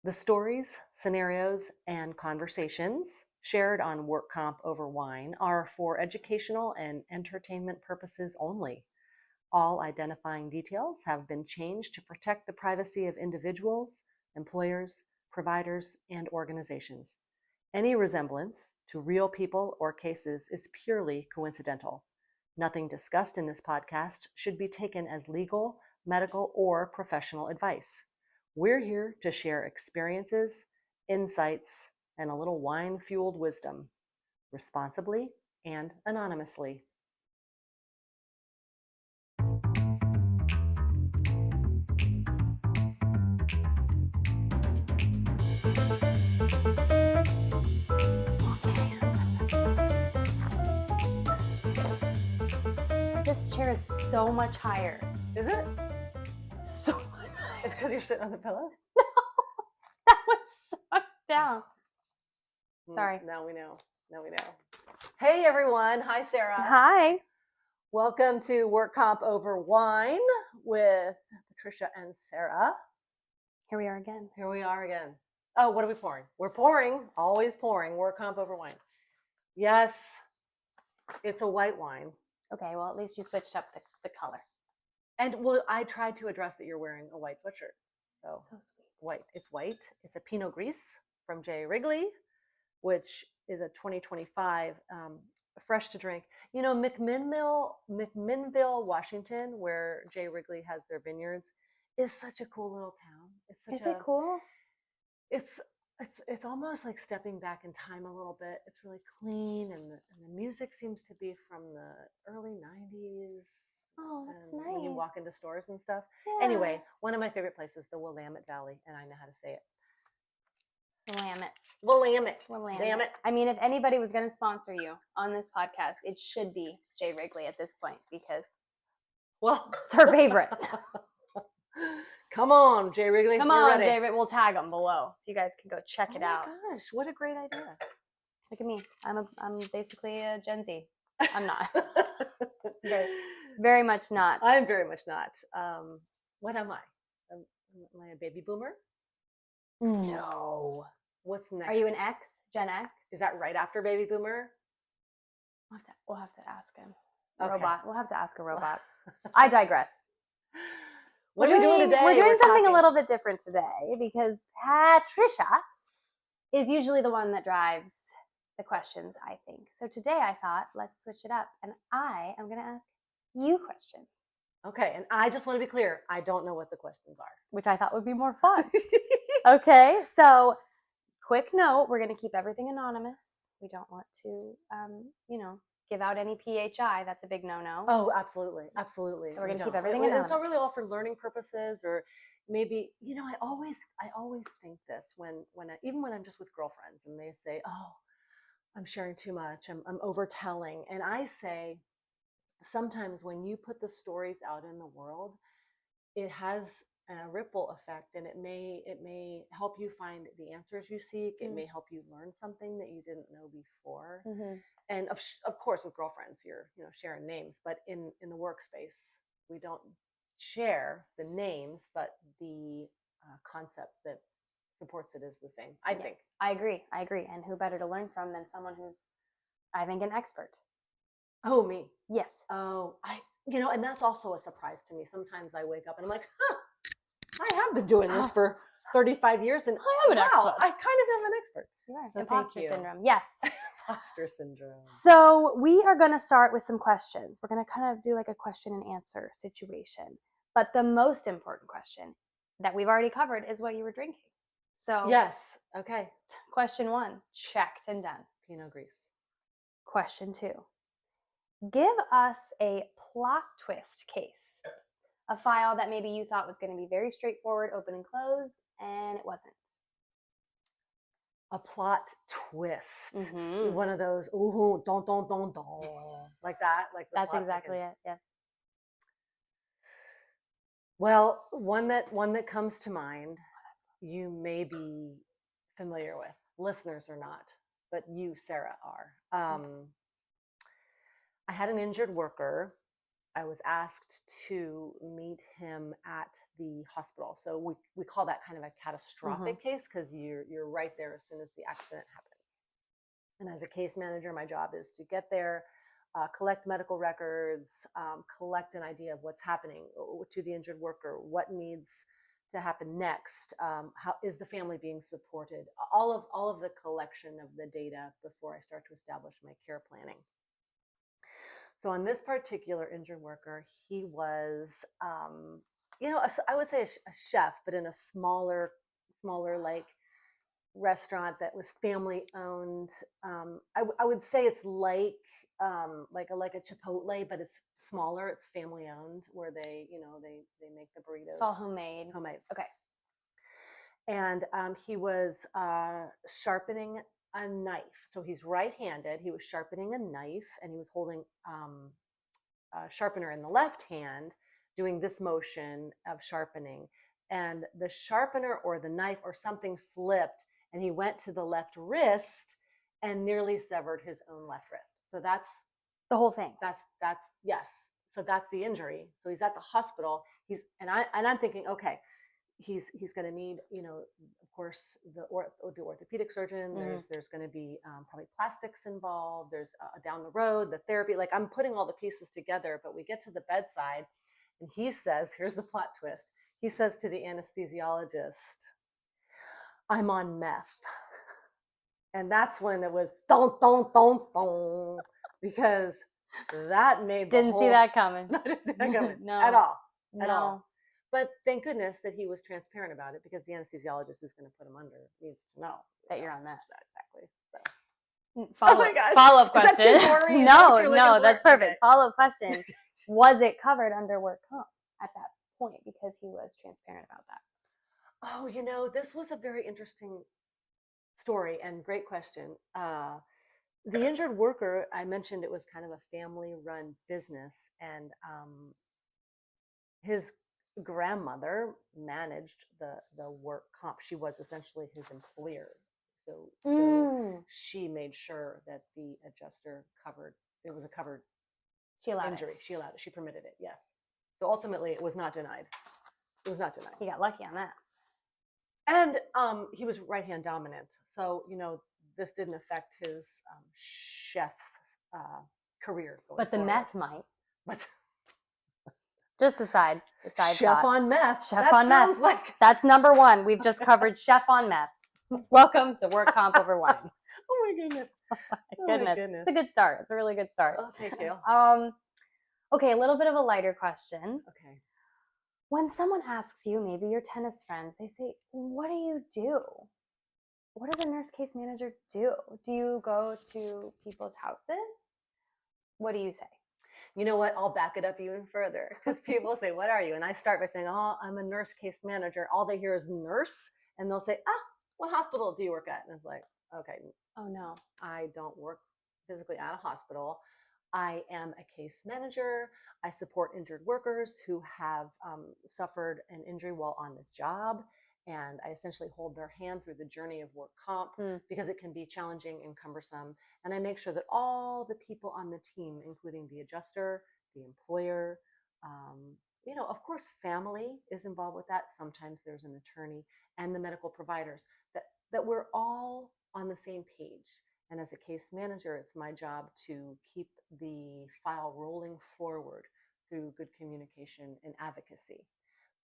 The stories, scenarios, and conversations shared on Work Comp Over Wine are for educational and entertainment purposes only. All identifying details have been changed to protect the privacy of individuals, employers, providers, and organizations. Any resemblance to real people or cases is purely coincidental. Nothing discussed in this podcast should be taken as legal, medical, or professional advice. We're here to share experiences, insights, and a little wine-fueled wisdom, responsibly and anonymously. This chair is so much higher. Is it? So much. It's because you're sitting on the pillow? No, that was sucked down. Sorry. Now we know. Hey, everyone. Hi, Sarah. Hi. Welcome to Work Comp Over Wine with Patricia and Sarah. Here we are again. Oh, what are we pouring? We're pouring, always pouring, Work Comp Over Wine. Yes, it's a white wine. Okay, well, at least you switched up the color. And well, I tried to address that you're wearing a white sweatshirt. So sweet. White. It's white. It's a Pinot Gris from J Wrigley, which is a 2025 fresh to drink. You know, McMinnville, Washington, where J Wrigley has their vineyards, is such a cool little town. Is it cool? It's almost like stepping back in time a little bit. It's really clean, and the music seems to be from the early 90s. Oh, that's nice. When you walk into stores and stuff. Yeah. Anyway, one of my favorite places, the Willamette Valley, and I know how to say it. Willamette. Damn it. I mean, if anybody was going to sponsor you on this podcast, it should be J Wrigley at this point because it's her favorite. Come on, J Wrigley. Come on, J Wrigley. We'll tag them below so you guys can go check it out. Oh my gosh, what a great idea. Look at me. I'm basically a Gen Z. I'm not. Very much not. I'm very much not. What am I? Am I a baby boomer? No. What's next? Are you an X? Gen X? Is that right after baby boomer? We'll have to ask him. Okay. Robot. We'll have to ask a robot. I digress. What are we doing today? We're doing something a little bit different today because Patricia is usually the one that drives the questions, I think. So today I thought, let's switch it up. And I am going to ask you questions. Okay. And I just want to be clear. I don't know what the questions are. Which I thought would be more fun. Okay. So quick note, we're going to keep everything anonymous. We don't want to, give out any PHI. That's a big no-no. Oh, absolutely. Absolutely. So we're going to keep everything anonymous. It's not really all for learning purposes, or maybe, I always think this even when I'm just with girlfriends and they say, oh, I'm sharing too much. I'm overtelling. And I say, sometimes when you put the stories out in the world, it has a ripple effect, and it may help you find the answers you seek. It may help you learn something that you didn't know before. And of course, with girlfriends, you're sharing names, but in the workspace, we don't share the names, but the concept that supports it is the same. I think. I agree. And who better to learn from than someone who's, I think, an expert. Oh, me. Yes. Oh, and that's also a surprise to me. Sometimes I wake up and I'm like, I have been doing this for 35 years, and I kind of am an expert. So imposter syndrome. Yes. Imposter syndrome. So we are going to start with some questions. We're going to kind of do like a question and answer situation. But the most important question that we've already covered is what you were drinking. So yes. Okay. Question 1, checked and done. Pinot Gris. Question 2, give us a plot twist case. A file that maybe you thought was going to be very straightforward, open and close, and it wasn't. A plot twist. Mm-hmm. One of those, ooh, don, like that. That's exactly it, yes. Well, one that comes to mind, you may be familiar with. Listeners are not, but you, Sarah, are. I had an injured worker. I was asked to meet him at the hospital. So we call that kind of a catastrophic case because you're right there as soon as the accident happens. And as a case manager, my job is to get there, collect medical records, collect an idea of what's happening to the injured worker, what needs to happen next, how is the family being supported, all of the collection of the data before I start to establish my care planning. So on this particular injured worker, he was, I would say a chef, but in a smaller like restaurant that was family owned. I would say it's like a Chipotle, but it's smaller. It's family owned, where they make the burritos. It's all homemade. Homemade. Okay. And he was sharpening a knife. So he's right-handed. He was sharpening a knife, and he was holding a sharpener in the left hand, doing this motion of sharpening. And the sharpener or the knife or something slipped, and he went to the left wrist and nearly severed his own left wrist. So that's the whole thing. That's yes. So that's the injury. So he's at the hospital. I'm thinking, okay, he's going to need, of course, the orthopedic surgeon. There's going to be probably plastics involved. There's down the road the therapy. Like, I'm putting all the pieces together, but we get to the bedside, and he says, here's the plot twist. He says to the anesthesiologist, "I'm on meth." And that's when it was don, because that made Didn't see that coming. No, didn't see that coming. No. At all. No. At all. But thank goodness that he was transparent about it, because the anesthesiologist who's going to put him under needs to know that you're on meth. Exactly. So. Follow-up question. No, that's perfect. Okay. Follow-up question. Was it covered under work comp at that point, because he was transparent about that? Oh, this was a very interesting story and great question. The injured worker, I mentioned it was kind of a family-run business, and his grandmother managed the work comp. She was essentially his employer. So she made sure that the adjuster covered, it was a covered injury. She allowed it. She permitted it, yes. So ultimately, it was not denied. It was not denied. He got lucky on that. And he was right-hand dominant. So, this didn't affect his chef career. But the forward. meth might. But just a side chef thought. On meth. Chef on meth. That's number one. We've just covered chef on meth. Welcome to Work Comp Over Wine. Oh my goodness. My goodness. It's a good start. It's a really good start. Oh, thank you. Okay, a little bit of a lighter question. Okay. When someone asks you, maybe your tennis friends, they say, "What do you do? What does a nurse case manager do? Do you go to people's houses? What do you say?" You know what? I'll back it up even further, because people say, "What are you?" And I start by saying, "Oh, I'm a nurse case manager." All they hear is nurse, and they'll say, "What hospital do you work at?" And it's like, okay. Oh no. I don't work physically at a hospital. I am a case manager. I support injured workers who have suffered an injury while on the job. And I essentially hold their hand through the journey of work comp, because it can be challenging and cumbersome. And I make sure that all the people on the team, including the adjuster, the employer, of course, family is involved with that. Sometimes there's an attorney, and the medical providers, that we're all on the same page. And as a case manager, it's my job to keep the file rolling forward through good communication and advocacy.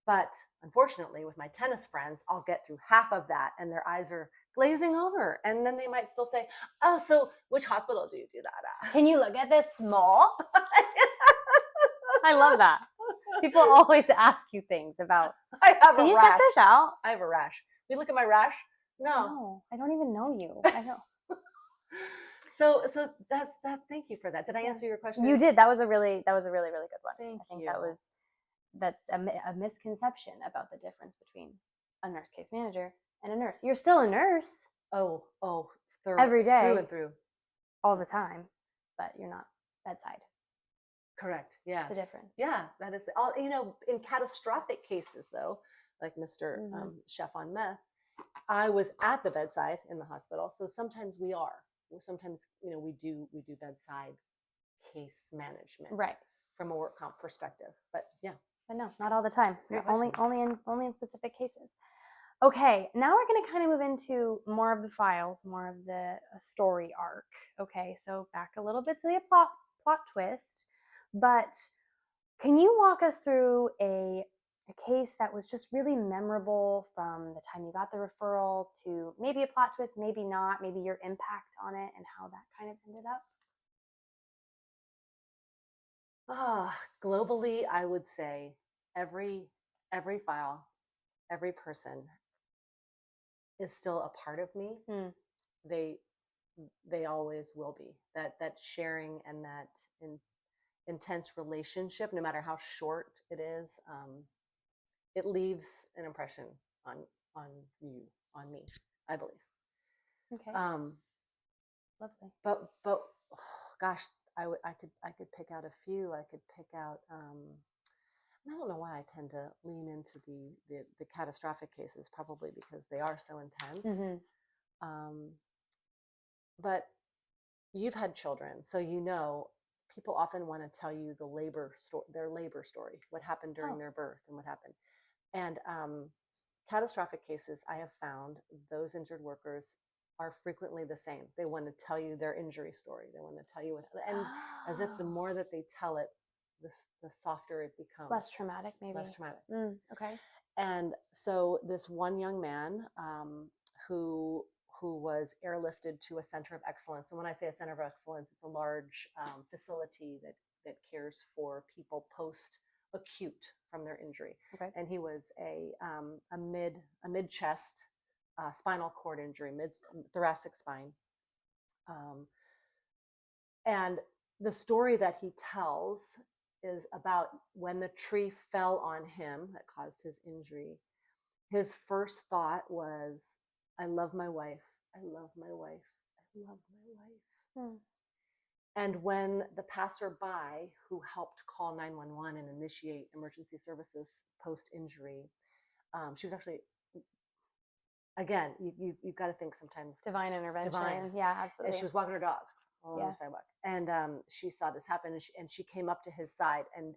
But unfortunately, with my tennis friends, I'll get through half of that and their eyes are glazing over. And then they might still say, "Oh, so which hospital do you do that at? Can you look at this small?" I love that. People always ask you things about, "Can you check this out?" I have a rash. You look at my rash? No, I don't even know you. I know. So that's thank you for that. Did I answer your question? You did. That was a really good one. Thank I think you. that's a misconception about the difference between a nurse case manager and a nurse. You're still a nurse. Oh, every day, through and through, all the time, but you're not bedside. Correct. Yes. The difference. Yeah, that is all. In catastrophic cases, though, like Mr. Chef on meth, I was at the bedside in the hospital. So sometimes we are. Sometimes we do bedside case management. Right. from a work comp perspective. But yeah. But no, not all the time. Great Only question. only in specific cases. Okay, now we're going to kind of move into more of the files, more of the story arc. Okay, so back a little bit to the plot twist, but can you walk us through a case that was just really memorable from the time you got the referral to maybe a plot twist, maybe not, maybe your impact on it and how that kind of ended up? Globally, I would say every file, every person is still a part of me. They they always will be. That sharing and that intense relationship, no matter how short it is, it leaves an impression on on you, on me, I believe. Okay. Lovely. But oh, gosh, I could pick out a few. I could pick out. I don't know why I tend to lean into the catastrophic cases, probably because they are so intense. But you've had children, so you know people often want to tell you their labor story, what happened during their birth and what happened. And catastrophic cases, I have found those injured workers are frequently the same. They want to tell you their injury story. They want to tell you and as if the more that they tell it, the softer it becomes. Less traumatic, maybe. Less traumatic. Okay. And so this one young man who was airlifted to a center of excellence. And when I say a center of excellence, it's a large facility that cares for people post-acute from their injury. Okay. And he was a mid-chest spinal cord injury, mid-thoracic spine. And the story that he tells is about when the tree fell on him that caused his injury. His first thought was, I love my wife. I love my wife. I love my wife. And when the passerby who helped call 911 and initiate emergency services post-injury, she was actually, again, you've got to think sometimes. Divine intervention. Yeah, absolutely. And she was walking her dog on the sidewalk. And she saw this happen, and she came up to his side, and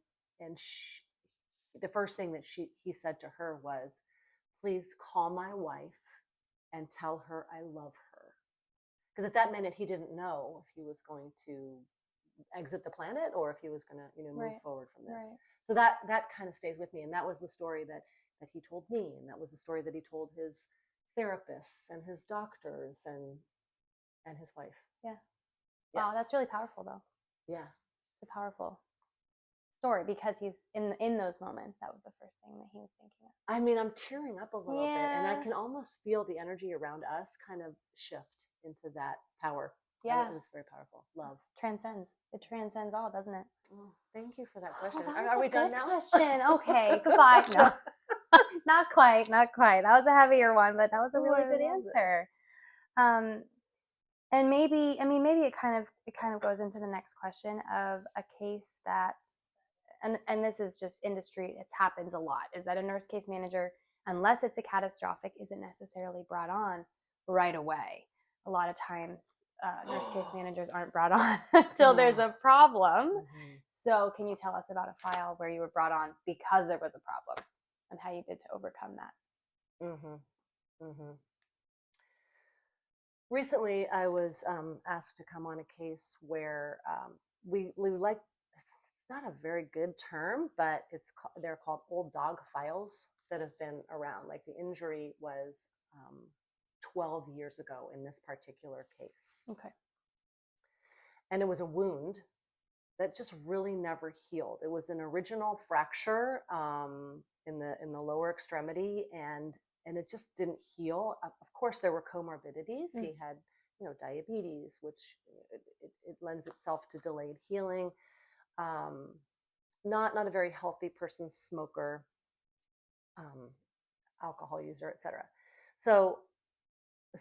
the first thing that he said to her was, please call my wife and tell her I love her. Because at that minute, he didn't know if he was going to exit the planet or if he was going to move forward from this. Right. So that kind of stays with me. And that was the story that he told me. And that was the story that he told his therapists and his doctors and his wife. Yeah. Wow, that's really powerful, though. Yeah. It's a powerful story because he's in those moments. That was the first thing that he was thinking of. I mean, I'm tearing up a little bit, and I can almost feel the energy around us kind of shift into that power. Yeah, it was very powerful. Love transcends. It transcends all, doesn't it? Oh, thank you for that question. Are we done now? Question. Okay. Goodbye. No, not quite. Not quite. That was a heavier one, but that was a really good answer. And maybe it kind of goes into the next question of a case that, and this is just industry, it happens a lot, is that a nurse case manager, unless it's a catastrophic, isn't necessarily brought on right away. A lot of times, nurse case managers aren't brought on until there's a problem. So can you tell us about a file where you were brought on because there was a problem and how you did to overcome that? Recently, I was asked to come on a case where we like, it's not a very good term, but they're called old dog files that have been around. Like the injury was 12 years ago in this particular case. Okay. And it was a wound that just really never healed. It was an original fracture in the lower extremity, and it just didn't heal. Of course, there were comorbidities. He had, diabetes, which it lends itself to delayed healing. Not a very healthy person, smoker, alcohol user, etc. So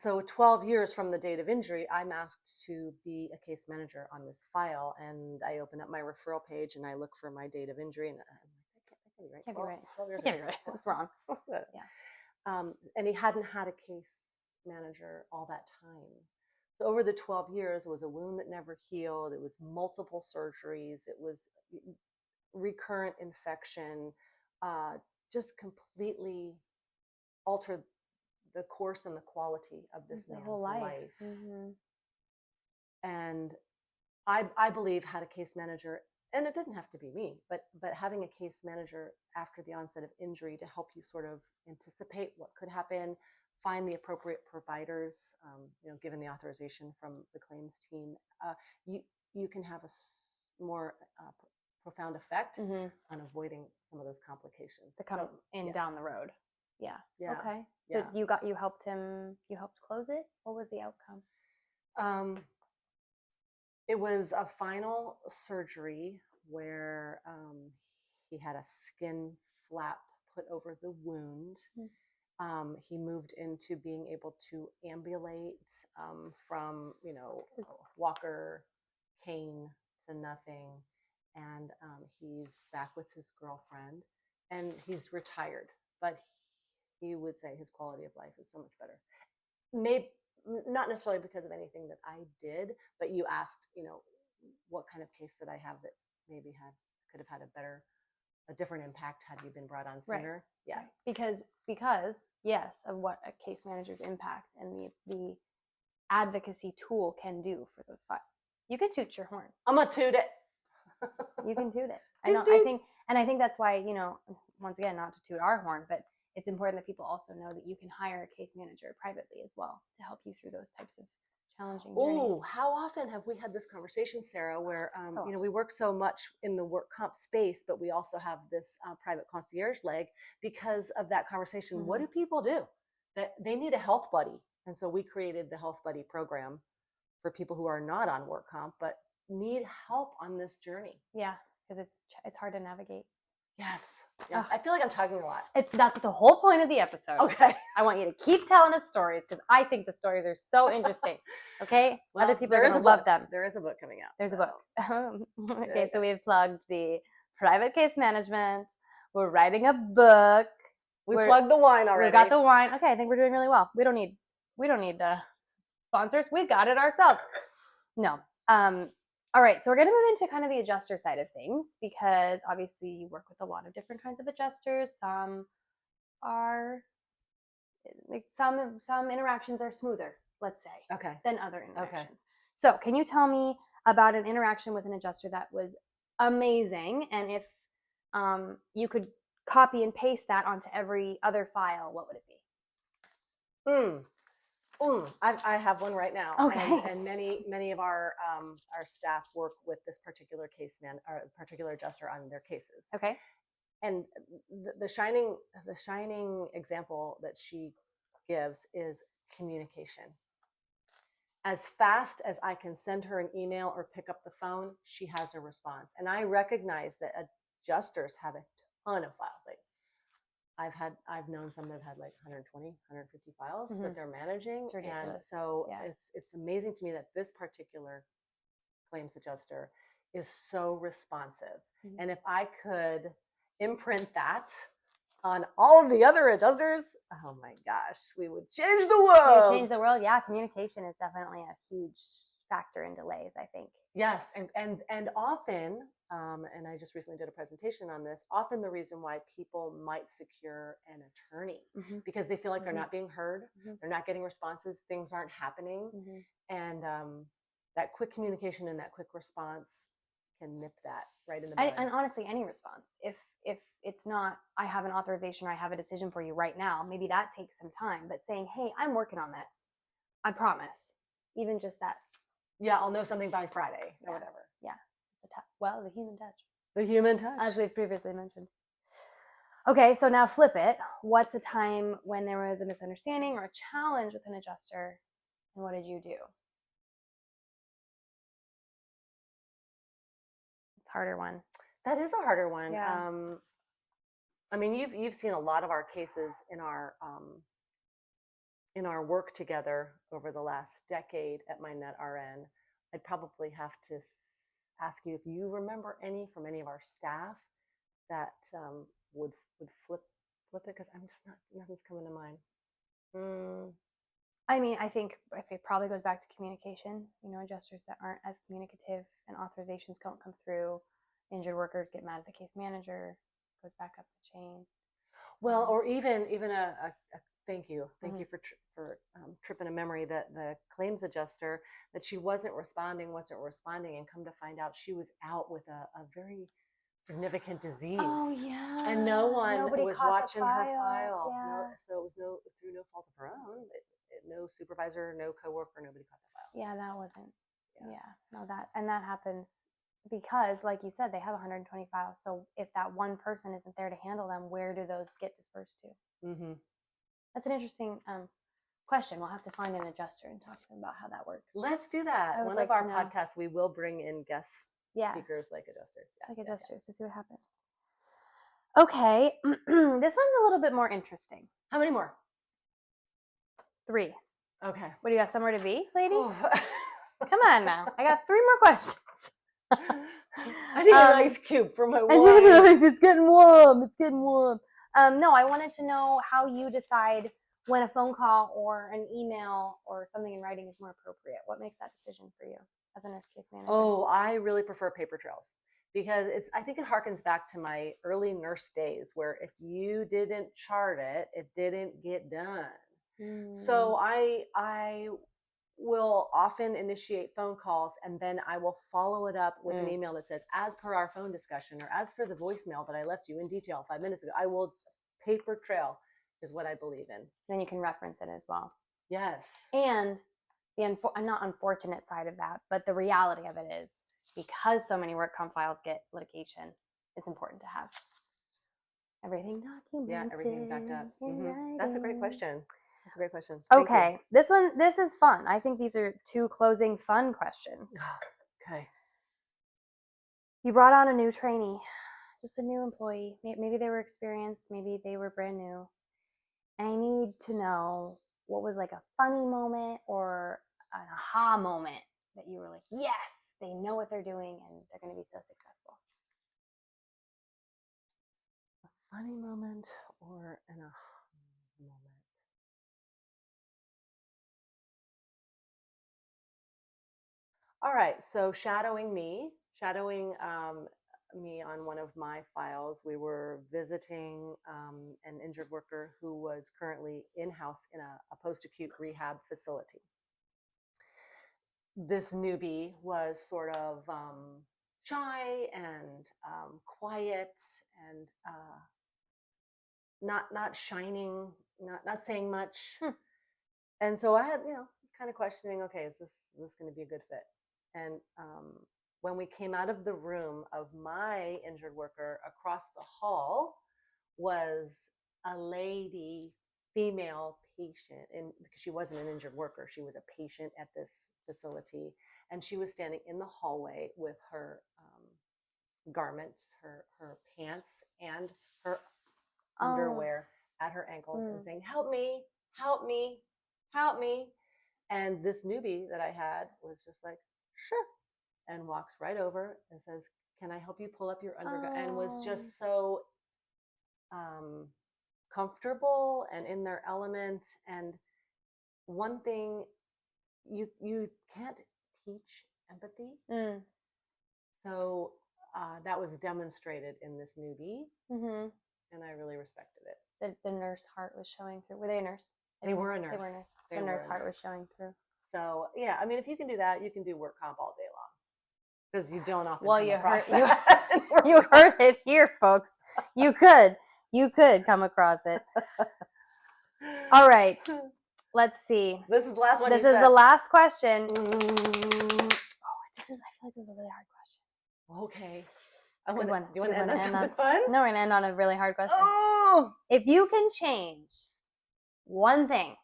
12 years from the date of injury, I'm asked to be a case manager on this file, and I open up my referral page and I look for my date of injury, and I'm like, that can't be right. Can't be right. That's wrong. Yeah. And he hadn't had a case manager all that time. So over the 12 years, it was a wound that never healed. It was multiple surgeries. It was recurrent infection just completely altered the course and the quality of this man's whole life. life. And I believe had a case manager, and it didn't have to be me, but having a case manager after the onset of injury to help you sort of anticipate what could happen, find the appropriate providers, given the authorization from the claims team, you can have a more profound effect on avoiding some of those complications to come down the road. Yeah. Okay. So you helped close it. What was the outcome? It was a final surgery where he had a skin flap put over the wound. He moved into being able to ambulate from, walker, cane to nothing. And he's back with his girlfriend, and he's retired, but he would say his quality of life is so much better. Maybe not necessarily because of anything that I did, but you asked, what kind of case did I have that maybe could have had a different impact had you been brought on sooner? Right. Yeah. Because yes, of what a case manager's impact and the advocacy tool can do for those files. You can toot your horn. I'm gonna toot it. You can toot it. I think that's why, once again, not to toot our horn, but it's important that people also know that you can hire a case manager privately as well to help you through those types of challenging journeys. Oh, how often have we had this conversation, Sarah, where we work so much in the work comp space, but we also have this private concierge leg because of that conversation. What do people do? That they need a health buddy. And so we created the Health Buddy program for people who are not on work comp, but need help on this journey. Yeah, because it's hard to navigate. Yes. I feel like I'm talking a lot. That's the whole point of the episode. Okay. I want you to keep telling us stories because I think the stories are so interesting. Okay? Well, other people are going to love them. There is a book coming out. There's a book. Okay, so we've plugged the private case management. We're writing a book. We plugged the wine already. We got the wine. Okay, I think we're doing really well. We don't need sponsors. We got it ourselves. No. All right, so we're going to move into kind of the adjuster side of things because obviously you work with a lot of different kinds of adjusters. Some interactions are smoother, let's say, than other interactions. Okay. So can you tell me about an interaction with an adjuster that was amazing? And if you could copy and paste that onto every other file, what would it be? I have one right now. Okay. And many of our staff work with this particular particular adjuster on their cases. Okay. And the shining example that she gives is communication. As fast as I can send her an email or pick up the phone, she has a response. And I recognize that adjusters have a ton of files. Like I've known some that have had like 120, 150 files that they're managing. It's ridiculous. And so it's amazing to me that this particular claims adjuster is so responsive. And if I could imprint that on all of the other adjusters, oh my gosh, we would change the world. You would change the world. Yeah, communication is definitely a huge factor in delays, I think. Yes, and often, and I just recently did a presentation on this, often the reason why people might secure an attorney because they feel like they're not being heard, they're not getting responses, things aren't happening, and that quick communication and that quick response can nip that right in the bud. And honestly, any response. If it's not, I have an authorization or I have a decision for you right now, maybe that takes some time, but saying, hey, I'm working on this, I promise, even just that. Yeah, I'll know something by Friday or whatever. Yeah. The human touch. The human touch. As we've previously mentioned. Okay, so now flip it. What's a time when there was a misunderstanding or a challenge with an adjuster, and what did you do? It's a harder one. That is a harder one. Yeah. I mean, you've seen a lot of our cases in our work together over the last decade at MindNet-RN. I'd probably have to ask you if you remember any from any of our staff that would flip it, because I'm just nothing's coming to mind. I mean, I think it probably goes back to communication. Adjusters that aren't as communicative and authorizations don't come through. injured workers get mad at the case manager, goes back up the chain. Well, or even a thank you Mhm. for tripping a memory that the claims adjuster, that she wasn't responding, and come to find out she was out with a very significant disease. Oh yeah. And no one Nobody was caught the watching her file. Yeah. No, so it was through no fault of her own. No supervisor, no coworker, nobody caught the file. Yeah, that wasn't. Yeah, no, that happens because, like you said, they have 120 files. So if that one person isn't there to handle them, where do those get dispersed to? Mm-hmm. That's an interesting question. We'll have to find an adjuster and talk to them about how that works. Let's do that. One of our podcasts, we will bring in guest speakers like adjusters. Yes, like adjusters to see what happens. Okay, this one's a little bit more interesting. How many more? 3. Okay. What do you have? Somewhere to be, lady? Come on now. I got 3 more questions. I need an ice cube for my wine. It's getting warm. It's getting warm. No, I wanted to know how you decide when a phone call or an email or something in writing is more appropriate. What makes that decision for you as a nurse case manager? Oh, I really prefer paper trails because I think it harkens back to my early nurse days where if you didn't chart it, it didn't get done. So I will often initiate phone calls and then I will follow it up with an email that says, as per our phone discussion, or as per the voicemail that I left you in detail 5 minutes ago. I will paper trail is what I believe in. Then you can reference it as well. Yes. And the not unfortunate side of that, but the reality of it is because so many work comp files get litigation, it's important to have everything documented. Yeah, everything's backed up. Mm-hmm. That's a great question. That's a great question. Okay, this is fun. I think these are 2 closing fun questions. Okay. You brought on a new trainee, just a new employee. Maybe they were experienced, maybe they were brand new. And I need to know what was like a funny moment or an aha moment that you were like, yes, they know what they're doing and they're going to be so successful. A funny moment or an aha moment? All right, so shadowing me on one of my files, we were visiting an injured worker who was currently in-house in a post-acute rehab facility. This newbie was sort of shy and quiet and not shining, not saying much. And so I had, kind of questioning, okay, is this going to be a good fit? And when we came out of the room of my injured worker, across the hall was a lady, female patient, and because she wasn't an injured worker, she was a patient at this facility, and she was standing in the hallway with her garments, her pants, and her underwear at her ankles, and saying, "Help me, help me, help me." And this newbie that I had was just like, "Sure," and walks right over and says, "Can I help you pull up your undergarment?" And was just so comfortable and in their element. And one thing, you can't teach empathy. So that was demonstrated in this newbie, and I really respected it. The nurse heart was showing through. Were they a nurse? They were a nurse. They were a nurse. The nurse heart was showing through. So yeah, I mean, if you can do that, you can do work comp all day long, because you don't often. Well, you heard it here, folks. You could come across it. All right, let's see. This is the last one. This is the last question. Oh, I feel like this is a really hard question. Okay. Do you want to end on something fun? No, we're gonna end on a really hard question. Oh! If you can change one thing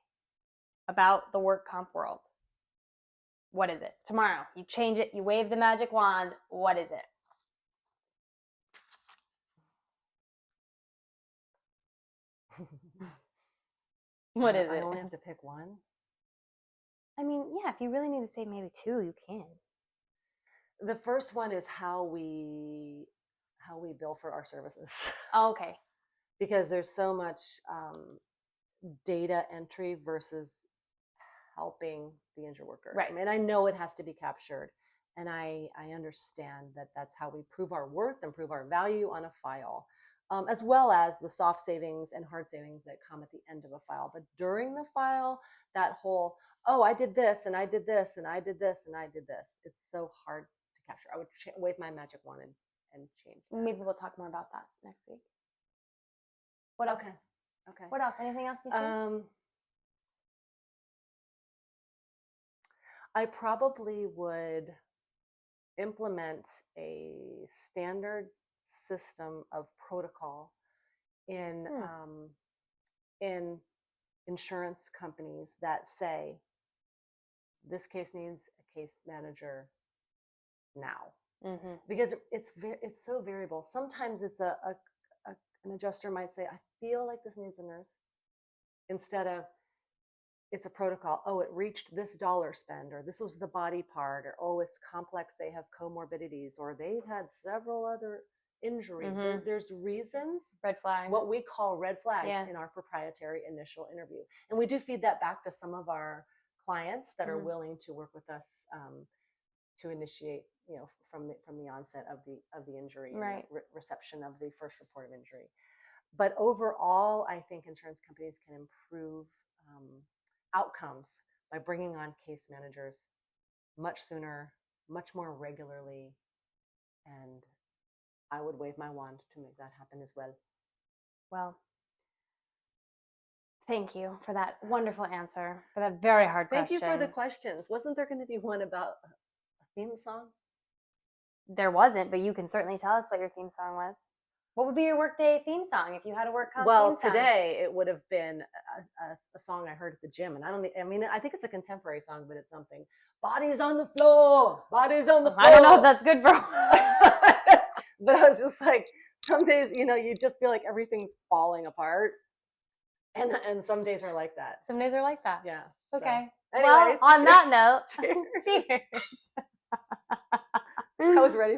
about the work comp world, what is it? Tomorrow, you change it, you wave the magic wand, what is it? What is it? I only have to pick one? I mean, yeah, if you really need to say maybe 2, you can. The first one is how we bill for our services. Oh, okay. Because there's so much data entry versus helping the injured worker. Right. I mean, I know it has to be captured, And I understand that that's how we prove our worth and prove our value on a file, as well as the soft savings and hard savings that come at the end of a file. But during the file, that whole, oh, I did this and I did this and I did this and I did this, it's so hard to capture. I would wave my magic wand and change that. Maybe we'll talk more about that next week. What else? Okay. What else? Anything else you choose? I probably would implement a standard system of protocol in insurance companies that say this case needs a case manager now, because it's so variable. Sometimes it's an adjuster might say, I feel like this needs a nurse, instead of it's a protocol. Oh, it reached this dollar spend, or this was the body part, or oh, it's complex, they have comorbidities, or they've had several other injuries. There's reasons, red flags, what we call red flags, in our proprietary initial interview. And we do feed that back to some of our clients that are willing to work with us to initiate, from the onset of the injury, right, and reception of the first report of injury. But overall, I think insurance companies can improve outcomes by bringing on case managers much sooner, much more regularly, and I would wave my wand to make that happen as well. Well, thank you for that wonderful answer, for that very hard question. Thank you for the questions. Wasn't there going to be one about a theme song? There wasn't, but you can certainly tell us what your theme song was. What would be your workday theme song if you had a work comp theme song? Well, today it would have been a song I heard at the gym, and I think it's a contemporary song, but it's something. Bodies on the floor, bodies on the floor. I don't know if that's good, bro. But I was just like, some days, you just feel like everything's falling apart, and some days are like that. Some days are like that. Yeah. Okay. So, anyway, well, on that note, cheers. I was ready